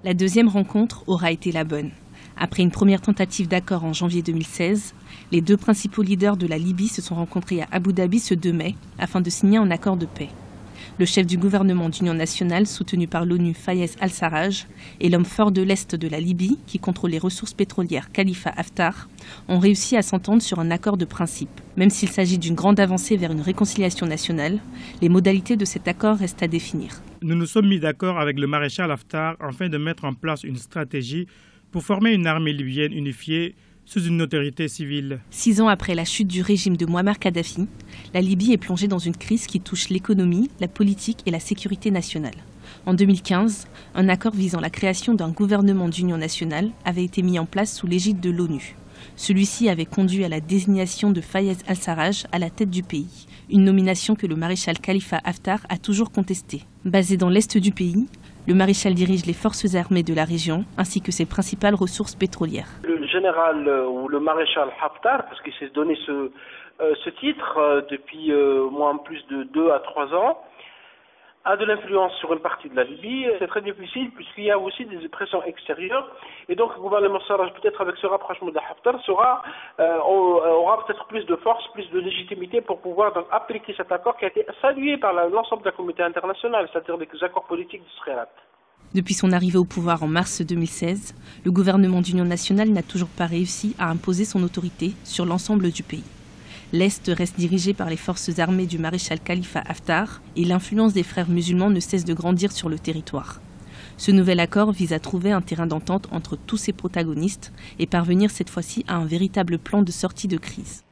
La deuxième rencontre aura été la bonne. Après une première tentative d'accord en janvier 2016, les deux principaux leaders de la Libye se sont rencontrés à Abu Dhabi ce 2 mai afin de signer un accord de paix. Le chef du gouvernement d'union nationale, soutenu par l'ONU, Fayez al-Sarraj, et l'homme fort de l'Est de la Libye, qui contrôle les ressources pétrolières, Khalifa Haftar, ont réussi à s'entendre sur un accord de principe. Même s'il s'agit d'une grande avancée vers une réconciliation nationale, les modalités de cet accord restent à définir. Nous nous sommes mis d'accord avec le maréchal Haftar afin de mettre en place une stratégie pour former une armée libyenne unifiée sous une autorité civile. 6 ans après la chute du régime de Mouammar Kadhafi, la Libye est plongée dans une crise qui touche l'économie, la politique et la sécurité nationale. En 2015, un accord visant la création d'un gouvernement d'union nationale avait été mis en place sous l'égide de l'ONU. Celui-ci avait conduit à la désignation de Fayez al-Sarraj à la tête du pays, une nomination que le maréchal Khalifa Haftar a toujours contestée. Basé dans l'est du pays, le maréchal dirige les forces armées de la région ainsi que ses principales ressources pétrolières. Le général ou le maréchal Haftar, parce qu'il s'est donné ce titre depuis moins plus de 2 à 3 ans, a de l'influence sur une partie de la Libye. C'est très difficile puisqu'il y a aussi des pressions extérieures. Et donc le gouvernement Sarraj, peut-être avec ce rapprochement de Haftar, aura peut-être plus de force, plus de légitimité pour pouvoir donc appliquer cet accord qui a été salué par l'ensemble de la communauté internationale, c'est-à-dire les accords politiques d'Israël. Depuis son arrivée au pouvoir en mars 2016, le gouvernement d'union nationale n'a toujours pas réussi à imposer son autorité sur l'ensemble du pays. L'Est reste dirigé par les forces armées du maréchal Khalifa Haftar et l'influence des frères musulmans ne cesse de grandir sur le territoire. Ce nouvel accord vise à trouver un terrain d'entente entre tous ces protagonistes et parvenir cette fois-ci à un véritable plan de sortie de crise.